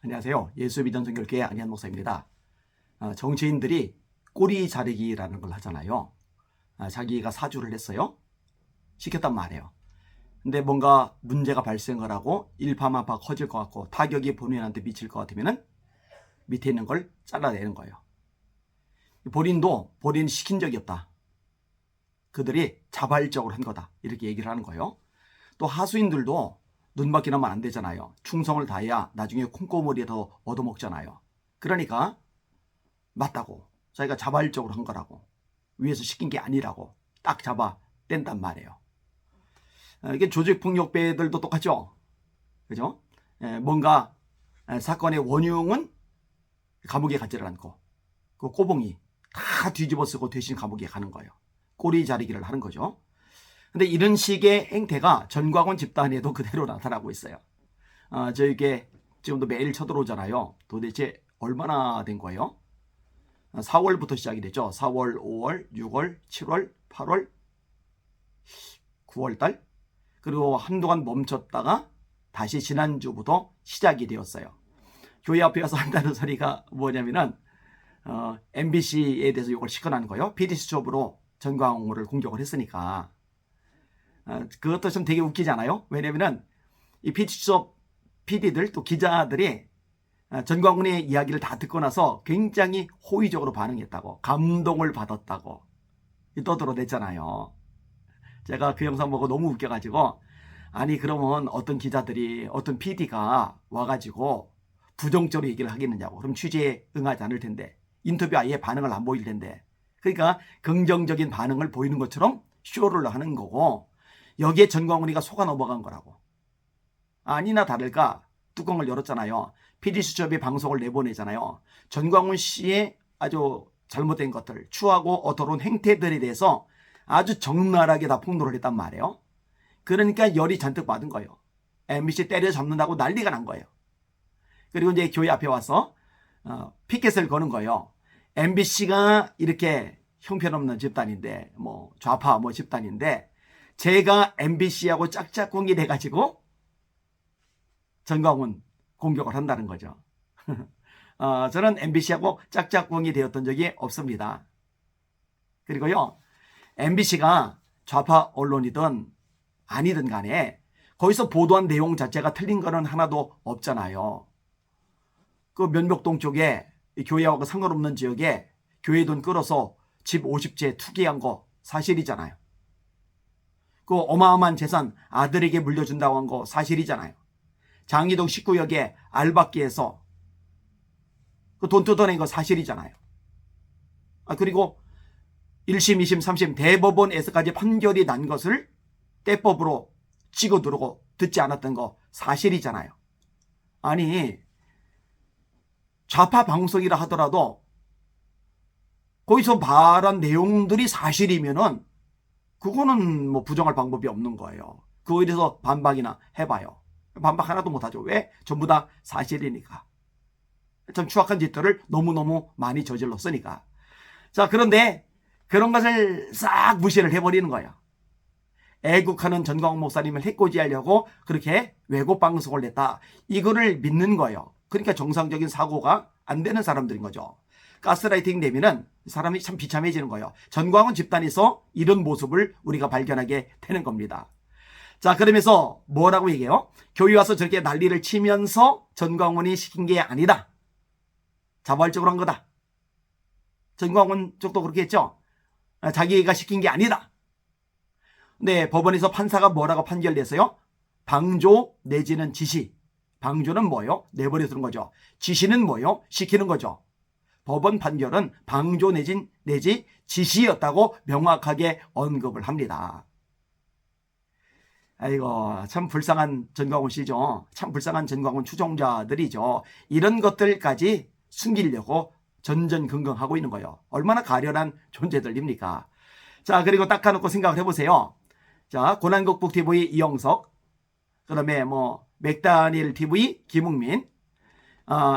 안녕하세요. 예수 믿는 성결교회 안희한 목사입니다. 정치인들이 꼬리 자르기라는 걸 하잖아요. 자기가 사주를 했어요. 시켰단 말이에요. 근데 뭔가 문제가 발생을 하고 일파만파 커질 것 같고 타격이 본인한테 미칠 것 같으면 밑에 있는 걸 잘라내는 거예요. 본인도 본인이 시킨 적이 없다. 그들이 자발적으로 한 거다. 이렇게 얘기를 하는 거예요. 또 하수인들도 눈밖에 나면 안 되잖아요. 충성을 다해야 나중에 콩고물이라도 얻어먹잖아요. 그러니까 맞다고. 자기가 자발적으로 한 거라고. 위에서 시킨 게 아니라고 딱 잡아 뗀단 말이에요. 이게 조직폭력배들도 똑같죠. 그죠? 뭔가 사건의 원흉은 감옥에 가지를 않고 그 꼬봉이 다 뒤집어 쓰고 대신 감옥에 가는 거예요. 꼬리 자르기를 하는 거죠. 근데 이런 식의 행태가 전광훈 집단에도 그대로 나타나고 있어요. 저에게 지금도 매일 쳐들어오잖아요. 도대체 얼마나 된 거예요? 4월부터 시작이 됐죠. 4월, 5월, 6월, 7월, 8월, 9월달. 그리고 한동안 멈췄다가 다시 지난주부터 시작이 되었어요. 교회 앞에 가서 한다는 소리가 뭐냐면은 MBC에 대해서 이걸 시켜난 거예요. PD수첩으로 전광훈을 공격을 했으니까. 그것도 좀 되게 웃기지 않아요? 왜냐면은 이 PD수첩 PD들 또 기자들이 전광훈의 이야기를 다 듣고 나서 굉장히 호의적으로 반응했다고, 감동을 받았다고 떠들어댔잖아요. 제가 그 영상 보고 너무 웃겨가지고, 아니 그러면 어떤 기자들이 어떤 PD가 와가지고 부정적으로 얘기를 하겠느냐고. 그럼 취재에 응하지 않을 텐데, 인터뷰 아예 반응을 안 보일 텐데. 그러니까 긍정적인 반응을 보이는 것처럼 쇼를 하는 거고, 여기에 전광훈이가 속아 넘어간 거라고. 아니나 다를까 뚜껑을 열었잖아요. PD수첩이 방송을 내보내잖아요. 전광훈 씨의 아주 잘못된 것들, 추하고 어더러운 행태들에 대해서 아주 적나라하게 다 폭로를 했단 말이에요. 그러니까 열이 잔뜩 받은 거예요. MBC 때려잡는다고 난리가 난 거예요. 그리고 이제 교회 앞에 와서 피켓을 거는 거예요. MBC가 이렇게 형편없는 집단인데, 뭐 좌파 집단인데, 제가 MBC하고 짝짝꿍이 돼가지고 전광훈 공격을 한다는 거죠. 저는 MBC하고 짝짝꿍이 되었던 적이 없습니다. 그리고요, MBC가 좌파 언론이든 아니든 간에 거기서 보도한 내용 자체가 틀린 거는 하나도 없잖아요. 그 면목동 쪽에 교회하고 상관없는 지역에 교회 돈 끌어서 집 50채 투기한 거 사실이잖아요. 그 어마어마한 재산 아들에게 물려준다고 한 거 사실이잖아요. 장이동 19역에 알박기에서 그 돈 뜯어낸 거 사실이잖아요. 그리고 1심, 2심, 3심 대법원에서까지 판결이 난 것을 때법으로 찍어 누르고 듣지 않았던 거 사실이잖아요. 아니 좌파 방송이라 하더라도 거기서 말한 내용들이 사실이면은 그거는 뭐 부정할 방법이 없는 거예요. 그거에 대해서 반박이나 해봐요. 반박 하나도 못하죠. 왜? 전부 다 사실이니까. 참 추악한 짓들을 너무너무 많이 저질렀으니까. 자, 그런데 그런 것을 싹 무시를 해버리는 거예요. 애국하는 전광훈 목사님을 해코지하려고 그렇게 왜곡 방송을 냈다. 이거를 믿는 거예요. 그러니까 정상적인 사고가 안 되는 사람들인 거죠. 가스라이팅 되면은 사람이 참 비참해지는 거예요. 전광훈 집단에서 이런 모습을 우리가 발견하게 되는 겁니다. 자, 그러면서 뭐라고 얘기해요? 교회 와서 저렇게 난리를 치면서 전광훈이 시킨 게 아니다. 자발적으로 한 거다. 전광훈 쪽도 그렇게 했죠. 자기가 시킨 게 아니다. 근데 법원에서 판사가 뭐라고 판결냈어요? 방조 내지는 지시. 방조는 뭐예요? 내버려 두는 거죠. 지시는 뭐예요? 시키는 거죠. 법원 판결은 방조 내지 지시였다고 명확하게 언급을 합니다. 아이고, 참 불쌍한 전광훈 씨죠. 참 불쌍한 전광훈 추종자들이죠. 이런 것들까지 숨기려고 전전긍긍하고 있는 거예요. 얼마나 가련한 존재들입니까? 자, 그리고 닦아놓고 생각을 해보세요. 자, 고난극복 TV 이영석, 그 다음에 맥다니엘 TV 김웅민,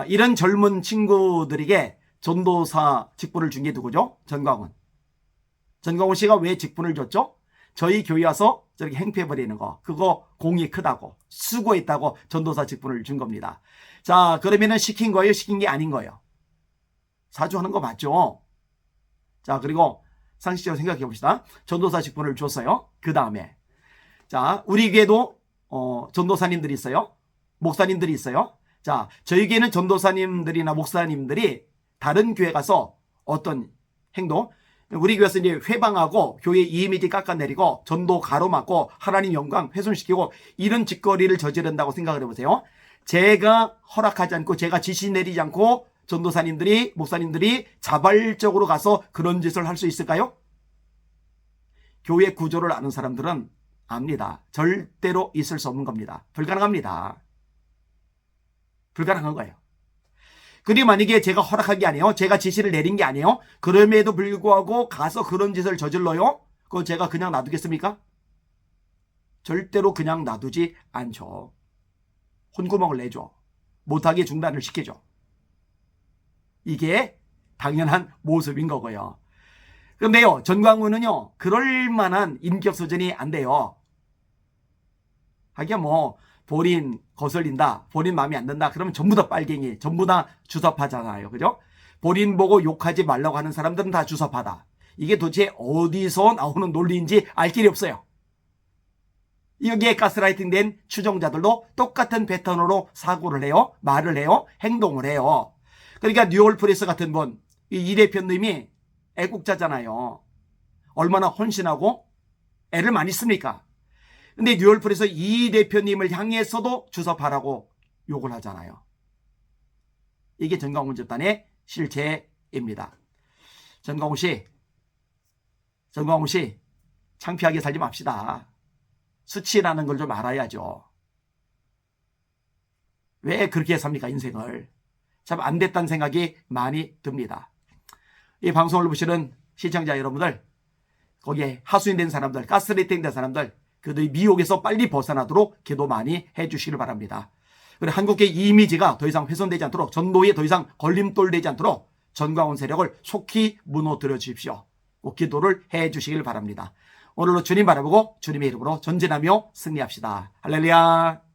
이런 젊은 친구들에게 전도사 직분을 준 게 누구죠? 전광훈. 전광훈 씨가 왜 직분을 줬죠? 저희 교회 와서 저렇게 행패해버리는 거, 그거 공이 크다고, 수고했다고 전도사 직분을 준 겁니다. 자, 그러면은 시킨 거예요? 시킨 게 아닌 거예요? 사주하는 거 맞죠? 자, 그리고 상식적으로 생각해 봅시다. 전도사 직분을 줬어요. 그 다음에, 자, 우리 교회도 전도사님들이 있어요. 목사님들이 있어요. 자, 저희 교회는 전도사님들이나 목사님들이 다른 교회 가서 어떤 행동, 우리 교회에서 이제 회방하고 교회 이미지 깎아내리고 전도 가로막고 하나님 영광 훼손시키고 이런 짓거리를 저지른다고 생각을 해보세요. 제가 허락하지 않고 제가 지시 내리지 않고 전도사님들이 목사님들이 자발적으로 가서 그런 짓을 할 수 있을까요? 교회 구조를 아는 사람들은 압니다. 절대로 있을 수 없는 겁니다. 불가능합니다. 불가능한 거예요. 그리고 만약에 제가 허락한 게 아니에요. 제가 지시를 내린 게 아니에요. 그럼에도 불구하고 가서 그런 짓을 저질러요. 그거 제가 그냥 놔두겠습니까? 절대로 그냥 놔두지 않죠. 혼구멍을 내죠. 못하게 중단을 시키죠. 이게 당연한 모습인 거고요. 그런데요, 전광훈은요, 그럴 만한 인격 수준이 안 돼요. 하긴 뭐 본인 거슬린다, 본인 마음에 안 든다, 그러면 전부 다 빨갱이, 전부 다 주사파잖아요. 그죠? 본인 보고 욕하지 말라고 하는 사람들은 다 주사파다. 이게 도대체 어디서 나오는 논리인지 알 길이 없어요. 여기에 가스라이팅 된 추종자들도 똑같은 패턴으로 사고를 해요, 말을 해요, 행동을 해요. 그러니까 뉴올 프레스 같은 분, 이 대표님이 애국자잖아요. 얼마나 헌신하고 애를 많이 씁니까? 근데 뉴올 프레스 이 대표님을 향해서도 주사파라고 욕을 하잖아요. 이게 전광훈 집단의 실체입니다. 전광훈 씨 창피하게 살지 맙시다. 수치라는 걸 좀 알아야죠. 왜 그렇게 삽니까, 인생을? 참 안 됐다는 생각이 많이 듭니다. 이 방송을 보시는 시청자 여러분들, 거기에 하수인된 사람들, 가스레이팅 된 사람들, 그들이 미혹에서 빨리 벗어나도록 기도 많이 해주시길 바랍니다. 그리고 한국의 이미지가 더 이상 훼손되지 않도록, 전도에 더 이상 걸림돌되지 않도록 전광훈 세력을 속히 무너뜨려 주십시오. 꼭 기도를 해주시길 바랍니다. 오늘로 주님 바라보고 주님의 이름으로 전진하며 승리합시다. 할렐루야.